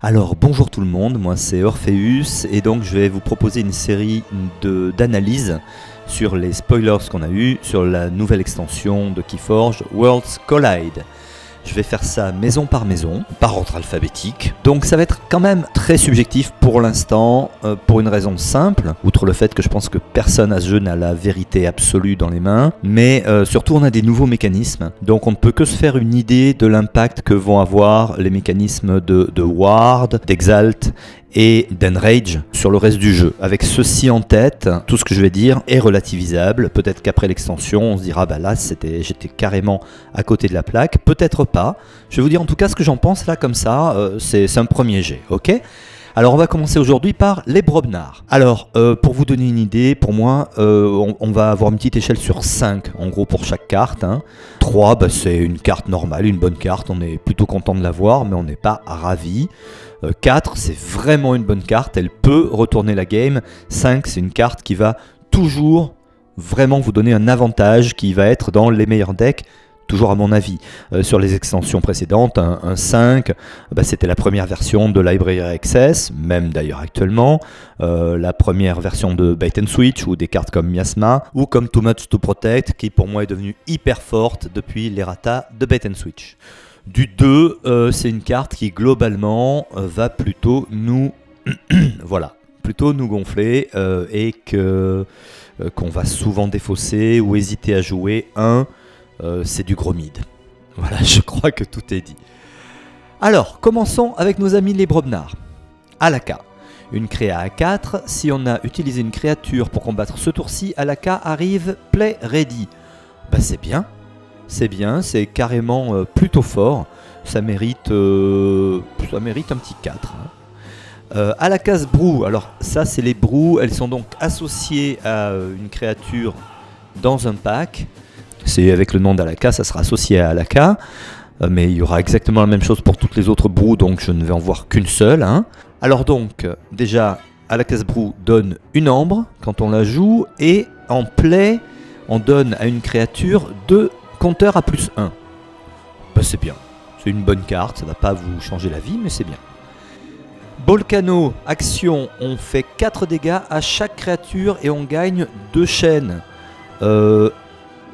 Alors bonjour tout le monde, moi c'est Orpheus et donc je vais vous proposer une série d'analyses sur les spoilers qu'on a eu sur la nouvelle extension de Keyforge Worlds Collide. Je vais faire ça maison, par ordre alphabétique. Donc ça va être quand même très subjectif pour l'instant, pour une raison simple, outre le fait que je pense que personne à ce jeu n'a la vérité absolue dans les mains, mais surtout on a des nouveaux mécanismes, donc on ne peut que se faire une idée de l'impact que vont avoir les mécanismes de Ward, d'Exalt et d'Enrage sur le reste du jeu. Avec ceci en tête, tout ce que je vais dire est relativisable. Peut-être qu'après l'extension, on se dira bah là j'étais carrément à côté de la plaque. Peut-être pas. Je vais vous dire en tout cas ce que j'en pense là comme ça. C'est un premier jet, ok ? Alors on va commencer aujourd'hui par les Brobnar. Alors pour vous donner une idée, pour moi on va avoir une petite échelle sur 5 en gros pour chaque carte. 3 bah, c'est une carte normale, une bonne carte, on est plutôt content de l'avoir mais on n'est pas ravi. 4 c'est vraiment une bonne carte, elle peut retourner la game. 5 c'est une carte qui va toujours vraiment vous donner un avantage, qui va être dans les meilleurs decks. Toujours à mon avis, sur les extensions précédentes, un 5, bah, c'était la première version de Library Access, même d'ailleurs actuellement, la première version de Bait and Switch, ou des cartes comme Miasma, ou comme Too Much to Protect, qui pour moi est devenue hyper forte depuis l'errata de Bait and Switch. Du 2, c'est une carte qui globalement va plutôt nous, voilà, plutôt nous gonfler, et qu'on va souvent défausser ou hésiter à jouer. C'est du gros mid. Voilà, je crois que tout est dit. Alors, commençons avec nos amis les Brobnar. Alaka. Une créa à 4. Si on a utilisé une créature pour combattre ce tour-ci, Alaka arrive play ready. Bah c'est bien. C'est bien, c'est carrément plutôt fort. Ça mérite un petit 4. Alaka's Brew. Alors ça c'est les Brew. Elles sont donc associées à une créature dans un pack. C'est avec le nom d'Alaka, ça sera associé à Alaka, mais il y aura exactement la même chose pour toutes les autres brews, donc je ne vais en voir qu'une seule. Alors donc, déjà, Alaka's Brew donne une ambre quand on la joue, et en play, on donne à une créature 2 compteurs à +1. Ben, c'est bien, c'est une bonne carte, ça ne va pas vous changer la vie, mais c'est bien. Volcano, action, on fait 4 dégâts à chaque créature et on gagne 2 chaînes.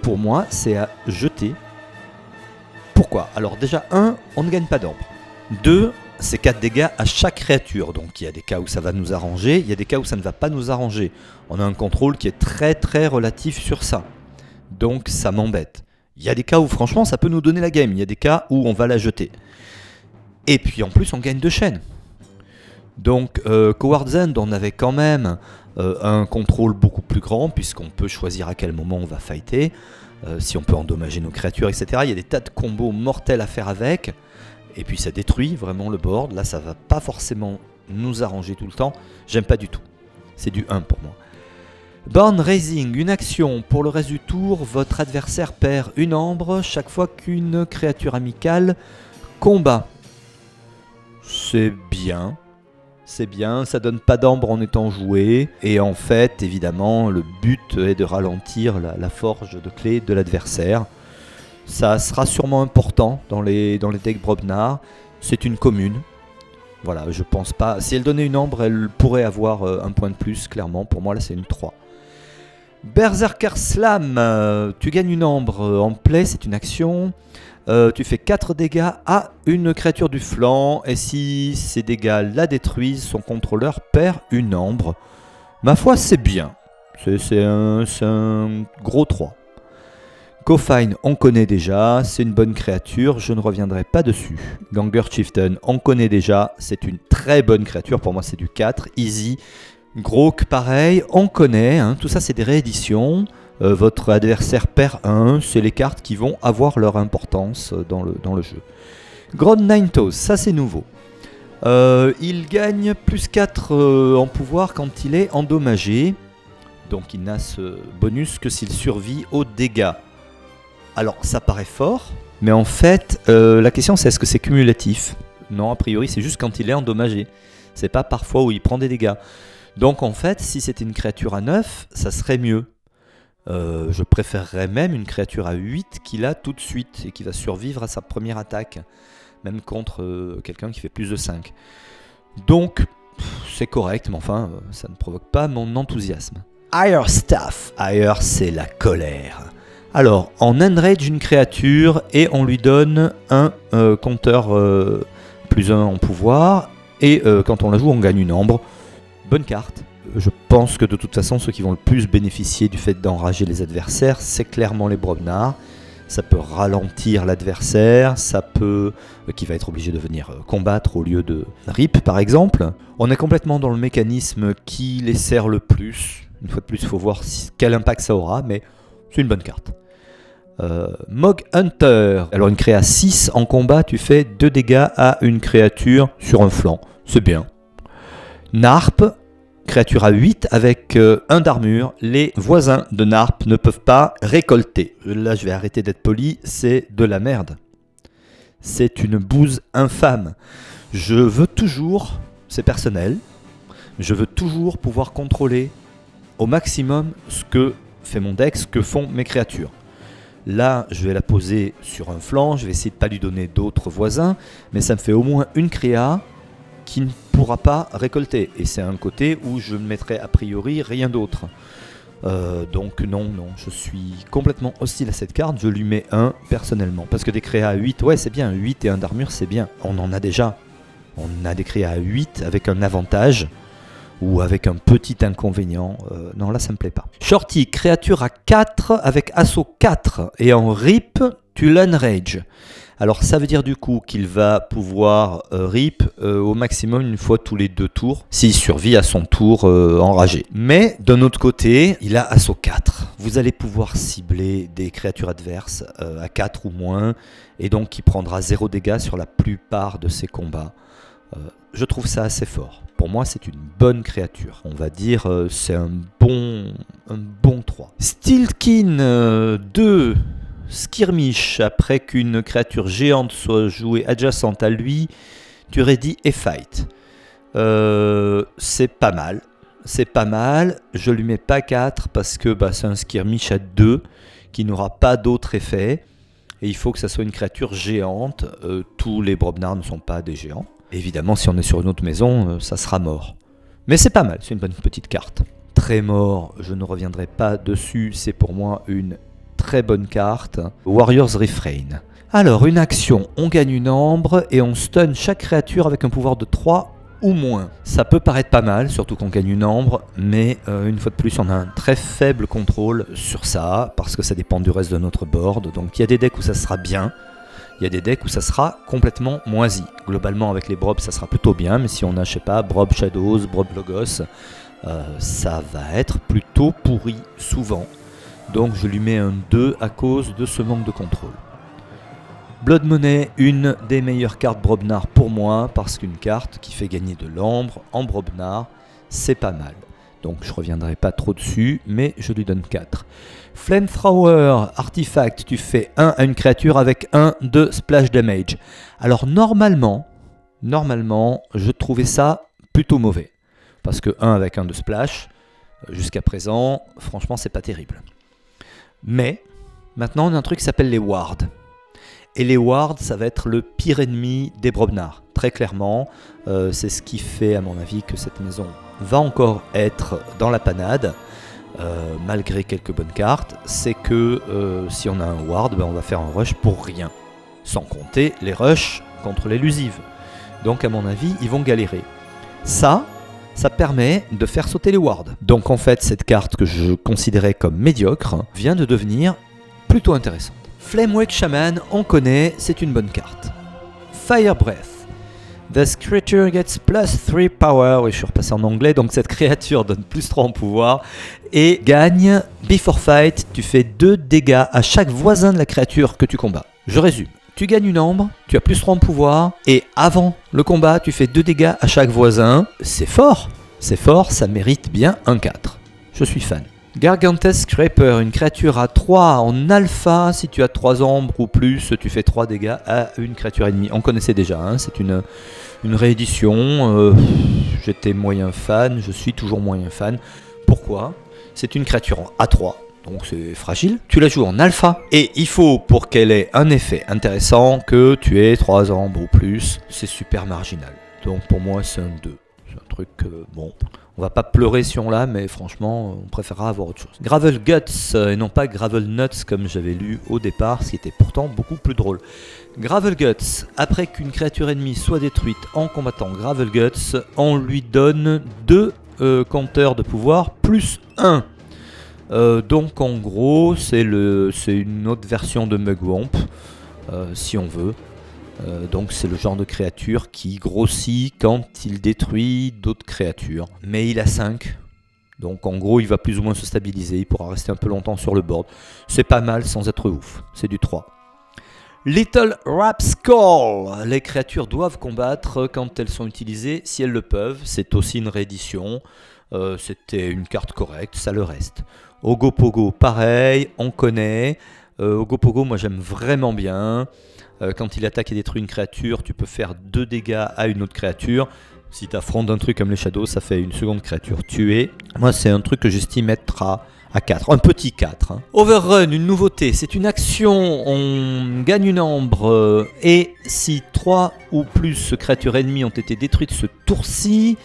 Pour moi, c'est à jeter. Pourquoi ? Alors déjà, 1, on ne gagne pas d'ambre. 2, c'est 4 dégâts à chaque créature. Donc il y a des cas où ça va nous arranger, il y a des cas où ça ne va pas nous arranger. On a un contrôle qui est très très relatif sur ça. Donc ça m'embête. Il y a des cas où franchement ça peut nous donner la game. Il y a des cas où on va la jeter. Et puis en plus on gagne 2 chaînes. Donc Coward's End, on avait quand même un contrôle beaucoup plus grand, puisqu'on peut choisir à quel moment on va fighter, si on peut endommager nos créatures, etc. Il y a des tas de combos mortels à faire avec, et puis ça détruit vraiment le board. Là ça va pas forcément nous arranger tout le temps, j'aime pas du tout, c'est du 1 pour moi. Born Raising, une action, pour le reste du tour, votre adversaire perd une ambre chaque fois qu'une créature amicale combat. C'est bien. C'est bien, ça donne pas d'ambre en étant joué, et en fait, évidemment, le but est de ralentir la forge de clé de l'adversaire. Ça sera sûrement important dans les decks Brobnar. C'est une commune. Voilà, je pense pas. Si elle donnait une ambre, elle pourrait avoir un point de plus, clairement. Pour moi, là, c'est une 3. Berserker Slam, tu gagnes une ambre en play, c'est une action. Tu fais 4 dégâts à une créature du flanc, et si ces dégâts la détruisent, son contrôleur perd une ambre. Ma foi, c'est bien. C'est un gros 3. Coffine, on connaît déjà, c'est une bonne créature, je ne reviendrai pas dessus. Ganger Chieftain, on connaît déjà, c'est une très bonne créature, pour moi c'est du 4. Easy. Grok, pareil, on connaît, tout ça c'est des rééditions. Votre adversaire perd 1, c'est les cartes qui vont avoir leur importance dans le jeu. Ground Ninetales, ça c'est nouveau. Il gagne plus 4 en pouvoir quand il est endommagé. Donc il n'a ce bonus que s'il survit aux dégâts. Alors ça paraît fort, mais en fait la question c'est est-ce que c'est cumulatif ? Non, a priori c'est juste quand il est endommagé. C'est pas parfois où il prend des dégâts. Donc en fait si c'était une créature à 9, ça serait mieux. Je préférerais même une créature à 8 qu'il a tout de suite et qui va survivre à sa première attaque. même contre quelqu'un qui fait plus de 5. Donc, c'est correct, mais enfin, ça ne provoque pas mon enthousiasme. Higher Stuff. Higher, c'est la colère. Alors, en enrage une créature et on lui donne un compteur plus 1 en pouvoir. Et quand on la joue, on gagne une ambre. Bonne carte. Je pense que de toute façon, ceux qui vont le plus bénéficier du fait d'enrager les adversaires, c'est clairement les Brobnar. Ça peut ralentir l'adversaire, ça peut... qui va être obligé de venir combattre au lieu de rip par exemple. On est complètement dans le mécanisme qui les sert le plus. Une fois de plus, il faut voir quel impact ça aura, mais c'est une bonne carte. Mog Hunter. Alors une créa 6 en combat, tu fais 2 dégâts à une créature sur un flanc. C'est bien. Narp. Créature à 8 avec 1 d'armure, les voisins de Narp ne peuvent pas récolter. Là, je vais arrêter d'être poli, c'est de la merde. C'est une bouse infâme. Je veux toujours, c'est personnel, je veux toujours pouvoir contrôler au maximum ce que fait mon deck, ce que font mes créatures. Là, je vais la poser sur un flanc, je vais essayer de ne pas lui donner d'autres voisins, mais ça me fait au moins une créa qui ne pourra pas récolter. Et c'est un côté où je ne mettrai a priori rien d'autre. Donc non, je suis complètement hostile à cette carte, je lui mets 1 personnellement. Parce que des créas à 8, ouais c'est bien, 8 et 1 d'armure c'est bien. On en a déjà. On a des créas à 8 avec un avantage ou avec un petit inconvénient. Non là ça me plaît pas. Shorty, créature à 4 avec assaut 4 et en rip, tu l'enrage. Alors ça veut dire du coup qu'il va pouvoir rip au maximum une fois tous les 2 tours, s'il survit à son tour enragé. Mais d'un autre côté, il a assaut 4. Vous allez pouvoir cibler des créatures adverses à 4 ou moins, et donc il prendra 0 dégâts sur la plupart de ses combats. Je trouve ça assez fort. Pour moi, c'est une bonne créature. On va dire c'est un bon 3. Steelkin 2. Skirmish, après qu'une créature géante soit jouée adjacente à lui, tu ready et fight. C'est pas mal. Je lui mets pas 4 parce que c'est un skirmish à 2 qui n'aura pas d'autre effet. Et il faut que ça soit une créature géante. Tous les Brobnar ne sont pas des géants. Évidemment, si on est sur une autre maison, ça sera mort. Mais c'est pas mal, c'est une bonne petite carte. Très mort, je ne reviendrai pas dessus, c'est pour moi une très bonne carte. Warrior's Refrain. Alors, une action, on gagne une ambre et on stun chaque créature avec un pouvoir de 3 ou moins. Ça peut paraître pas mal, surtout qu'on gagne une ambre, mais une fois de plus, on a un très faible contrôle sur ça, parce que ça dépend du reste de notre board. Donc il y a des decks où ça sera bien, il y a des decks où ça sera complètement moisi. Globalement, avec les Brobs, ça sera plutôt bien, mais si on a, je sais pas, Brob Shadows, Brob Logos, ça va être plutôt pourri souvent. Donc je lui mets un 2 à cause de ce manque de contrôle. Blood Money, une des meilleures cartes Brobnar pour moi, parce qu'une carte qui fait gagner de l'ambre en Brobnar, c'est pas mal. Donc je reviendrai pas trop dessus, mais je lui donne 4. Flamethrower, artefact, tu fais 1 à une créature avec 1 de splash damage. Alors normalement, je trouvais ça plutôt mauvais. Parce que 1 avec 1 de splash, jusqu'à présent, franchement c'est pas terrible. Mais, maintenant on a un truc qui s'appelle les wards. Et les wards, ça va être le pire ennemi des Brobnar. Très clairement, c'est ce qui fait, à mon avis, que cette maison va encore être dans la panade, malgré quelques bonnes cartes. C'est que si on a un ward, on va faire un rush pour rien. Sans compter les rushs contre l'élusive. Donc, à mon avis, ils vont galérer. Ça permet de faire sauter les wards. Donc, en fait, cette carte que je considérais comme médiocre vient de devenir plutôt intéressante. Flamewake Shaman, on connaît, c'est une bonne carte. Fire Breath. This creature gets plus 3 power. Oui, je suis repassé en anglais, donc cette créature donne plus 3 en pouvoir. Et gagne, before fight, tu fais 2 dégâts à chaque voisin de la créature que tu combats. Je résume. Tu gagnes une ambre, tu as plus 3 en pouvoir, et avant le combat, tu fais 2 dégâts à chaque voisin. C'est fort, ça mérite bien un 4. Je suis fan. Gargantes Scraper, une créature à 3 en alpha, si tu as 3 ombres ou plus, tu fais 3 dégâts à une créature ennemie. On connaissait déjà, hein, c'est une réédition, j'étais moyen fan, je suis toujours moyen fan. Pourquoi ? C'est une créature en A3, donc c'est fragile. Tu la joues en alpha, et il faut, pour qu'elle ait un effet intéressant, que tu aies 3 ombres ou plus. C'est super marginal. Donc pour moi, c'est un 2. C'est un truc, bon, on va pas pleurer si on l'a, mais franchement, on préférera avoir autre chose. Gravel Guts, et non pas Gravel Nuts, comme j'avais lu au départ, ce qui était pourtant beaucoup plus drôle. Gravel Guts, après qu'une créature ennemie soit détruite en combattant Gravel Guts, on lui donne 2 compteurs de pouvoir plus 1. Donc en gros, c'est une autre version de Mugwump, si on veut. Donc c'est le genre de créature qui grossit quand il détruit d'autres créatures. Mais il a 5. Donc en gros, il va plus ou moins se stabiliser, il pourra rester un peu longtemps sur le board. C'est pas mal sans être ouf, c'est du 3. Little Rapskull. Les créatures doivent combattre quand elles sont utilisées, si elles le peuvent. C'est aussi une réédition. C'était une carte correcte, ça le reste. Ogopogo, pareil, on connaît. Ogopogo, moi j'aime vraiment bien. Quand il attaque et détruit une créature, tu peux faire 2 dégâts à une autre créature. Si tu affrontes un truc comme les Shadows, ça fait une seconde créature tuée. Moi, c'est un truc que j'estime être à 4, un petit 4. Hein. Overrun, une nouveauté, c'est une action, on gagne une ambre, et si 3 ou plus créatures ennemies ont été détruites ce tour-ci,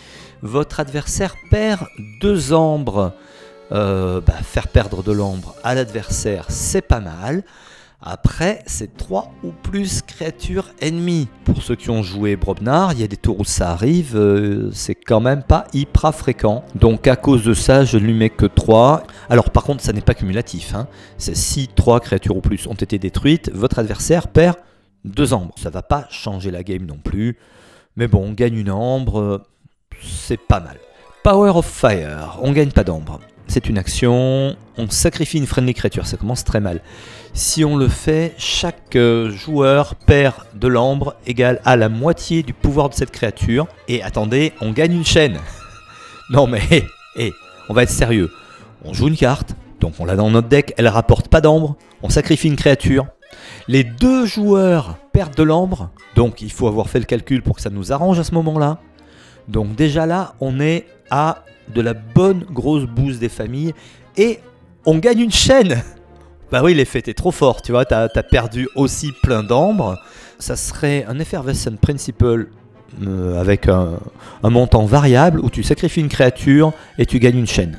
votre adversaire perd 2 ambres. Faire perdre de l'ambre à l'adversaire, c'est pas mal. Après, c'est 3 ou plus créatures ennemies. Pour ceux qui ont joué Brobnar, il y a des tours où ça arrive, c'est quand même pas hyper fréquent. Donc à cause de ça, je ne lui mets que 3. Alors par contre, ça n'est pas cumulatif. Hein. C'est si 3 créatures ou plus ont été détruites, votre adversaire perd 2 ambres. Ça va pas changer la game non plus. Mais bon, on gagne une ambre, c'est pas mal. Power of Fire, on gagne pas d'ambre. C'est une action, on sacrifie une friendly creature, ça commence très mal. Si on le fait, chaque joueur perd de l'ambre égale à la moitié du pouvoir de cette créature. Et attendez, on gagne une chaîne. Non mais, on va être sérieux. On joue une carte, donc on l'a dans notre deck, elle rapporte pas d'ambre, on sacrifie une créature. Les 2 joueurs perdent de l'ambre, donc il faut avoir fait le calcul pour que ça nous arrange à ce moment-là. Donc déjà là, on est à de la bonne grosse bouse des familles et on gagne une chaîne. Bah oui, l'effet est trop fort, tu vois, t'as perdu aussi plein d'ambre. Ça serait un Effervescent Principle avec un montant variable où tu sacrifies une créature et tu gagnes une chaîne.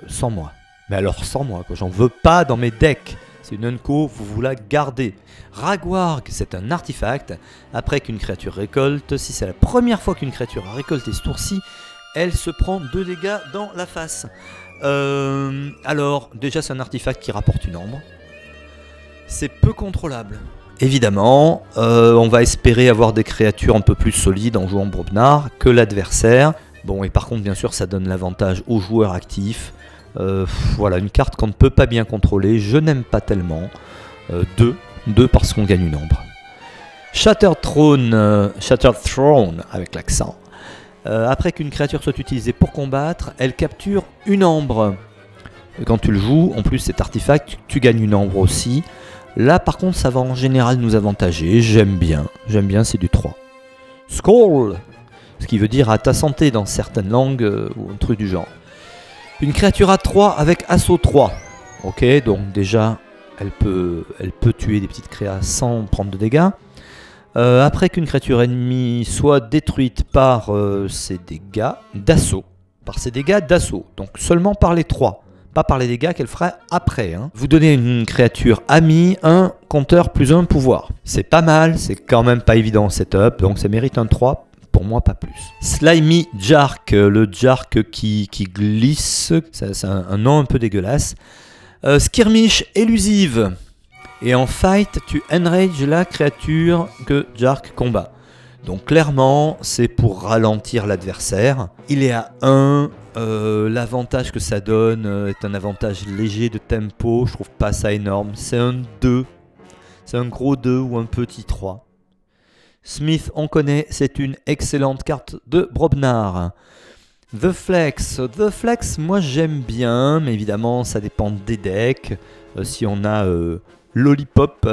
Sans moi. Mais alors sans moi, quoi. J'en veux pas dans mes decks. C'est une unco, vous la gardez. Ragwarg, c'est un artefact. Après qu'une créature récolte, si c'est la première fois qu'une créature a récolté ce tour-ci, elle se prend 2 dégâts dans la face. Alors, déjà c'est un artefact qui rapporte une ambre. C'est peu contrôlable. Évidemment, on va espérer avoir des créatures un peu plus solides en jouant Brobnar que l'adversaire. Bon, et par contre, bien sûr, ça donne l'avantage aux joueurs actifs. Voilà, une carte qu'on ne peut pas bien contrôler. Je n'aime pas tellement. 2 parce qu'on gagne une ombre. Shattered Throne avec l'accent. Après qu'une créature soit utilisée pour combattre, elle capture une ambre. Quand tu le joues, en plus cet artefact, tu gagnes une ambre aussi. Là par contre ça va en général nous avantager, j'aime bien, c'est du 3. Skull, ce qui veut dire à ta santé dans certaines langues ou un truc du genre. Une créature à 3 avec assaut 3. Ok, donc déjà elle peut tuer des petites créas sans prendre de dégâts. Après qu'une créature ennemie soit détruite par ses dégâts d'assaut. Donc seulement par les 3. Pas par les dégâts qu'elle fera après. Hein. Vous donnez à une créature amie un compteur plus 1 pouvoir. C'est pas mal, c'est quand même pas évident en setup, donc ça mérite un 3. Pour moi, pas plus. Slimy Jark, le Jark qui glisse. C'est un nom un peu dégueulasse. Skirmish élusive. Et en fight, tu enrage la créature que Jark combat. Donc clairement, c'est pour ralentir l'adversaire. Il est à 1. L'avantage que ça donne est un avantage léger de tempo. Je trouve pas ça énorme. C'est un 2. C'est un gros 2 ou un petit 3. Smith, on connaît, c'est une excellente carte de Brobnar. The Flex, moi j'aime bien, mais évidemment ça dépend des decks. Si on a Lollipop,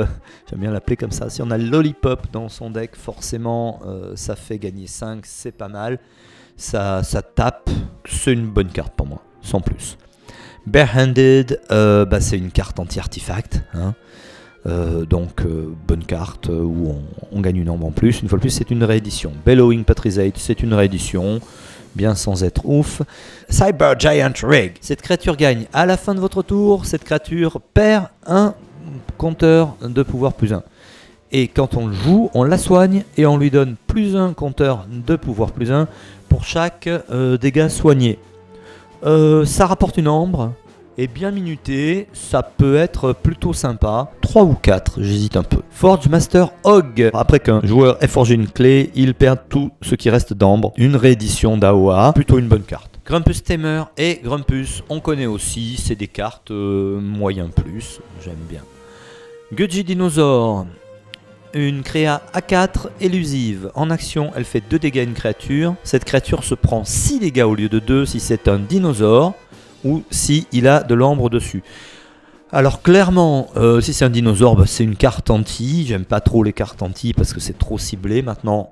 j'aime bien l'appeler comme ça, si on a Lollipop dans son deck, forcément ça fait gagner 5, c'est pas mal. Ça tape, c'est une bonne carte pour moi, sans plus. Barehanded, c'est une carte anti-artefact. Hein. Bonne carte où on gagne une ombre en plus. Une fois de plus, c'est une réédition. Bellowing Patrizate, c'est une réédition. Bien sans être ouf. Cyber Giant Rig. Cette créature gagne à la fin de votre tour. Cette créature perd un compteur de pouvoir +1. Et quand on le joue, on la soigne et on lui donne +1 compteur de pouvoir +1 pour chaque dégâts soignés. Ça rapporte une ambre. Et bien minuté, ça peut être plutôt sympa. 3 ou 4, j'hésite un peu. Forge Master Hog. Après qu'un joueur ait forgé une clé, il perd tout ce qui reste d'ambre. Une réédition d'AOA, plutôt une bonne carte. Grumpus Tamer et Grumpus, on connaît aussi, c'est des cartes moyen plus, j'aime bien. Gudgy Dinosaur. Une créa A4 élusive. En action, elle fait 2 dégâts à une créature. Cette créature se prend 6 dégâts au lieu de 2 si c'est un dinosaure. Ou si il a de l'ambre dessus. Alors clairement, si c'est un dinosaure, c'est une carte anti. J'aime pas trop les cartes anti parce que c'est trop ciblé. Maintenant,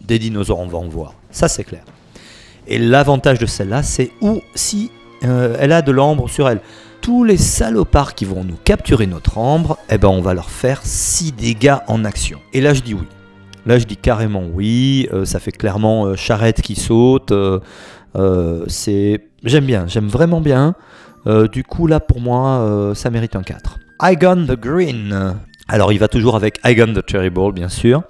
des dinosaures, on va en voir. Ça, c'est clair. Et l'avantage de celle-là, c'est si elle a de l'ambre sur elle. Tous les salopards qui vont nous capturer notre ambre, on va leur faire 6 dégâts en action. Et là, je dis oui. Là, je dis carrément oui. Ça fait clairement charrette qui saute. J'aime vraiment bien. Du coup, là, pour moi, ça mérite un 4. Igon the Green. Alors, il va toujours avec Igon the Terrible, bien sûr.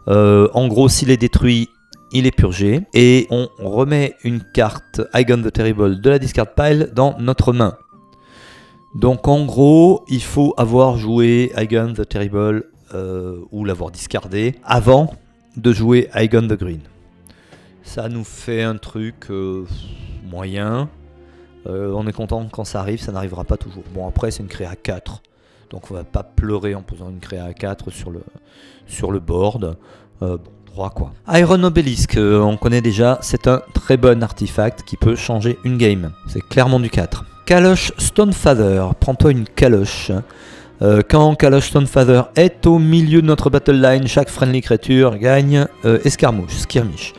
En gros, s'il est détruit, il est purgé. Et on remet une carte Igon the Terrible de la discard pile dans notre main. Donc, en gros, il faut avoir joué Igon the Terrible ou l'avoir discardé avant de jouer Igon the Green. Ça nous fait un truc moyen. On est content quand ça arrive, ça n'arrivera pas toujours. Bon, après, c'est une créa 4. Donc, on va pas pleurer en posant une créa 4 sur le board. 3 quoi. Iron Obelisk, on connaît déjà. C'est un très bon artefact qui peut changer une game. C'est clairement du 4. Kalosh Stonefather. Prends-toi une Kalosh. Quand Kalosh Stonefather est au milieu de notre battle line, chaque friendly créature gagne skirmish.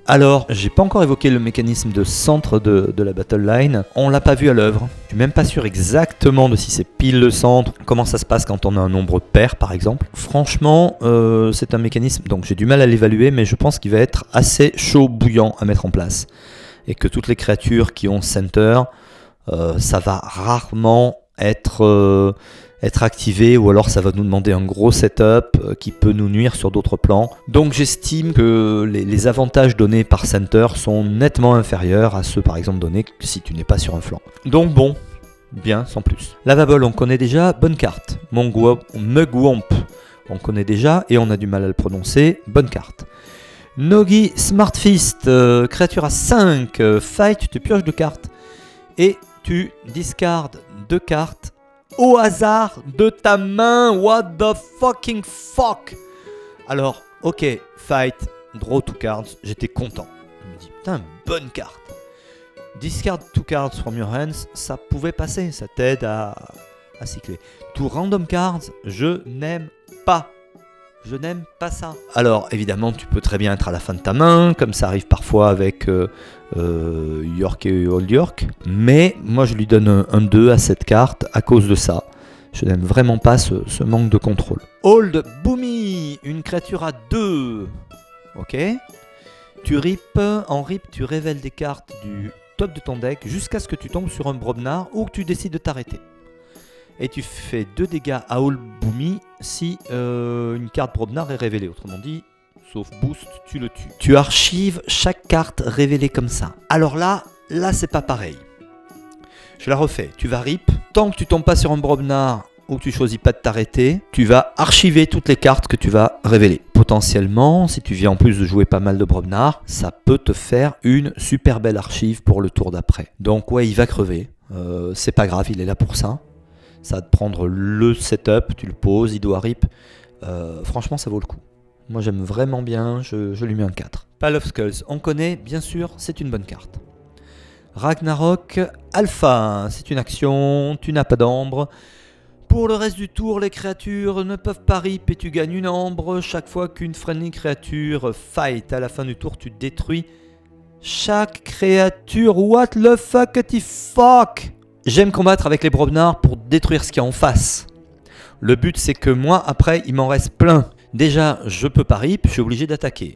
Alors, j'ai pas encore évoqué le mécanisme de centre de la battle line. On l'a pas vu à l'œuvre. Je suis même pas sûr exactement de si c'est pile le centre, comment ça se passe quand on a un nombre pair par exemple. Franchement, c'est un mécanisme, donc j'ai du mal à l'évaluer, mais je pense qu'il va être assez chaud bouillant à mettre en place. Et que toutes les créatures qui ont center, ça va rarement être activé, ou alors ça va nous demander un gros setup qui peut nous nuire sur d'autres plans. Donc j'estime que les avantages donnés par center sont nettement inférieurs à ceux par exemple donnés si tu n'es pas sur un flanc. Donc bon, bien sans plus. Lavable on connaît déjà, bonne carte. Mugwump on connaît déjà et on a du mal à le prononcer, bonne carte. Nogi Smartfist, créature à 5, fight, tu pioches 2 cartes et tu discardes 2 cartes au hasard de ta main. What the fucking fuck. Alors, ok, fight, draw 2 cards, j'étais content. Je me dis, putain, bonne carte. Discard 2 cards from your hands, ça pouvait passer, ça t'aide à cycler. To random cards, je n'aime pas. Je n'aime pas ça. Alors, évidemment, tu peux très bien être à la fin de ta main, comme ça arrive parfois avec York et Old York. Mais moi, je lui donne un 2 à cette carte à cause de ça. Je n'aime vraiment pas ce manque de contrôle. Old Boomy, une créature à 2. Ok. Tu rip, en rip, tu révèles des cartes du top de ton deck jusqu'à ce que tu tombes sur un Brobnar ou que tu décides de t'arrêter. Et tu fais 2 dégâts à Old Boomy si une carte Brobnar est révélée. Autrement dit, sauf boost, tu le tues. Tu archives chaque carte révélée comme ça. Alors là c'est pas pareil. Je la refais. Tu vas rip. Tant que tu tombes pas sur un Brobnar ou que tu choisis pas de t'arrêter, tu vas archiver toutes les cartes que tu vas révéler. Potentiellement, si tu viens en plus de jouer pas mal de Brobnar, ça peut te faire une super belle archive pour le tour d'après. Donc ouais, il va crever. C'est pas grave, il est là pour ça. Ça va te prendre le setup, tu le poses, il doit rip. Franchement, ça vaut le coup. Moi, j'aime vraiment bien, je lui mets un 4. Pile of Skulls, on connaît, bien sûr, c'est une bonne carte. Ragnarok Alpha, c'est une action, tu n'as pas d'ambre. Pour le reste du tour, les créatures ne peuvent pas rip et tu gagnes une ambre. Chaque fois qu'une friendly créature fight, à la fin du tour, tu détruis chaque créature. What the fuck? J'aime combattre avec les Brobnar pour détruire ce qu'il y a en face. Le but c'est que moi après il m'en reste plein. Déjà je peux pas rip, je suis obligé d'attaquer.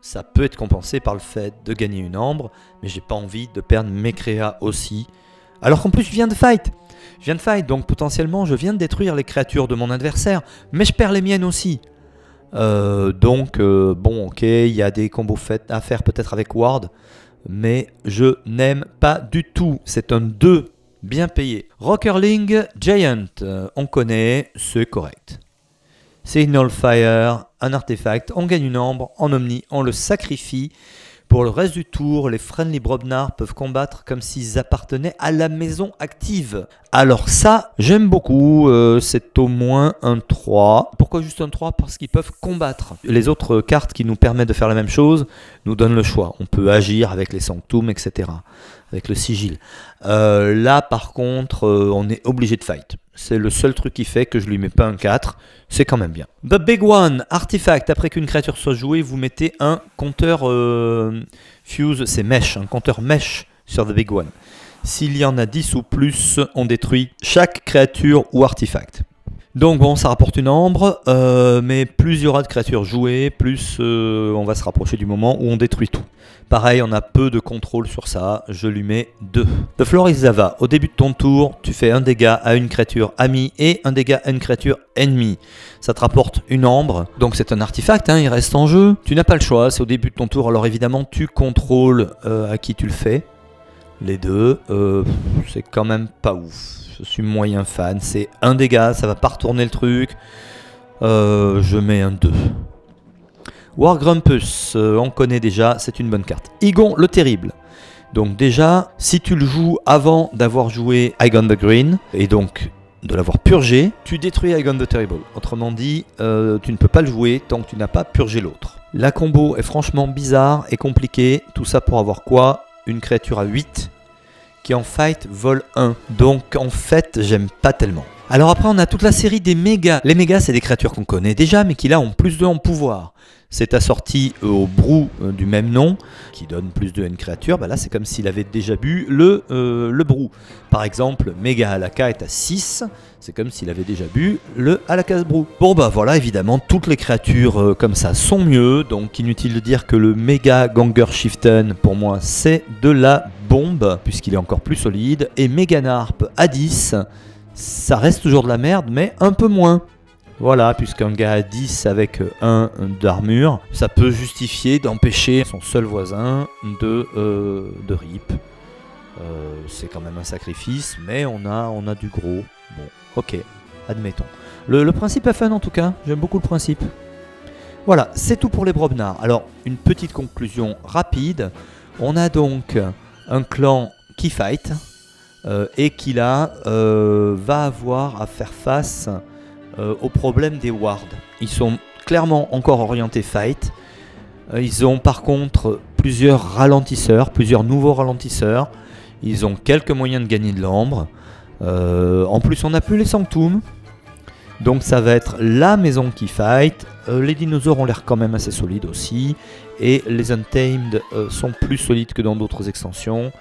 Ça peut être compensé par le fait de gagner une ambre, mais j'ai pas envie de perdre mes créas aussi. Alors qu'en plus je viens de fight. Donc potentiellement je viens de détruire les créatures de mon adversaire, mais je perds les miennes aussi. Bon ok, il y a des combos à faire peut-être avec Ward, mais je n'aime pas du tout. C'est un 2 bien payé. Rockerling Giant, on connaît, c'est correct. Signal Fire, un artefact, on gagne une ambre, en Omni, on le sacrifie. Pour le reste du tour, les Friendly Brobnar peuvent combattre comme s'ils appartenaient à la maison active. Alors ça, j'aime beaucoup, c'est au moins un 3. Pourquoi juste un 3 ? Parce qu'ils peuvent combattre. Les autres cartes qui nous permettent de faire la même chose nous donnent le choix. On peut agir avec les Sanctum, etc. Avec le sigil. Là par contre, on est obligé de fight. C'est le seul truc qui fait que je lui mets pas un 4. C'est quand même bien. The Big One, artefact. Après qu'une créature soit jouée, vous mettez un compteur fuse, c'est mesh, un compteur mesh sur The Big One. S'il y en a 10 ou plus, on détruit chaque créature ou artefact. Donc bon, ça rapporte une ambre, mais plus il y aura de créatures jouées, plus on va se rapprocher du moment où on détruit tout. Pareil, on a peu de contrôle sur ça, je lui mets 2. The Floor is Lava, au début de ton tour, tu fais un dégât à une créature amie et un dégât à une créature ennemie. Ça te rapporte une ambre, donc c'est un artefact, il reste en jeu. Tu n'as pas le choix, c'est au début de ton tour, alors évidemment tu contrôles à qui tu le fais. Les deux, c'est quand même pas ouf. Je suis moyen fan, c'est un dégât, ça va pas retourner le truc. Je mets un 2. Wargrumpus, on connaît déjà, c'est une bonne carte. Igon le Terrible. Donc déjà, si tu le joues avant d'avoir joué Igon the Green, et donc de l'avoir purgé, tu détruis Igon the Terrible. Autrement dit, tu ne peux pas le jouer tant que tu n'as pas purgé l'autre. La combo est franchement bizarre et compliquée. Tout ça pour avoir quoi ? Une créature à 8 qui en fight vole 1. Donc en fait, j'aime pas tellement. Alors après, on a toute la série des mégas. Les mégas, c'est des créatures qu'on connaît déjà, mais qui là ont plus 2 en pouvoir. C'est assorti au brou du même nom, qui donne plus 2 à une créature. Là, c'est comme s'il avait déjà bu le brou. Par exemple, méga Halaka est à 6. C'est comme s'il avait déjà bu le Halaka's brou. Bon voilà, évidemment, toutes les créatures comme ça sont mieux. Donc inutile de dire que le méga Ganger Chieftain, pour moi, c'est de la bombe, puisqu'il est encore plus solide. Et méga Narp à 10, ça reste toujours de la merde, mais un peu moins. Voilà, puisqu'un gars à 10 avec 1 d'armure, ça peut justifier d'empêcher son seul voisin de rip. C'est quand même un sacrifice, mais on a du gros. Bon, ok, admettons. Le principe est fun en tout cas, j'aime beaucoup le principe. Voilà, c'est tout pour les Brobnar. Alors, une petite conclusion rapide. On a donc un clan qui fight et qui là va avoir à faire face au problème des wards. Ils sont clairement encore orientés fight. Ils ont par contre plusieurs ralentisseurs, plusieurs nouveaux ralentisseurs. Ils ont quelques moyens de gagner de l'ambre. En plus, on n'a plus les Sanctum. Donc ça va être la maison qui fight. Les dinosaures ont l'air quand même assez solides aussi. Et les Untamed sont plus solides que dans d'autres extensions.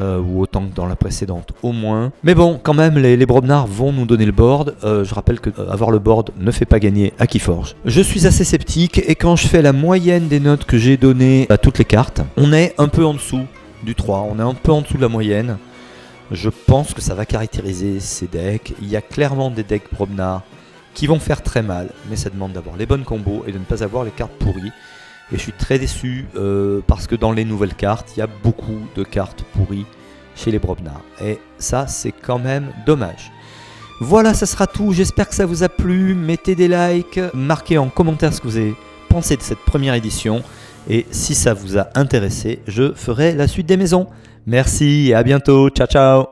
Ou autant que dans la précédente au moins. Mais bon, quand même, les Brobnar vont nous donner le board. Je rappelle que avoir le board ne fait pas gagner à Keyforge. Je suis assez sceptique et quand je fais la moyenne des notes que j'ai données à toutes les cartes, on est un peu en dessous du 3, on est un peu en dessous de la moyenne. Je pense que ça va caractériser ces decks. Il y a clairement des decks Brobnar qui vont faire très mal, mais ça demande d'avoir les bonnes combos et de ne pas avoir les cartes pourries. Et je suis très déçu parce que dans les nouvelles cartes, il y a beaucoup de cartes pourries chez les Brobnar. Et ça, c'est quand même dommage. Voilà, ça sera tout. J'espère que ça vous a plu. Mettez des likes, marquez en commentaire ce que vous avez pensé de cette première édition. Et si ça vous a intéressé, je ferai la suite des maisons. Merci et à bientôt. Ciao, ciao.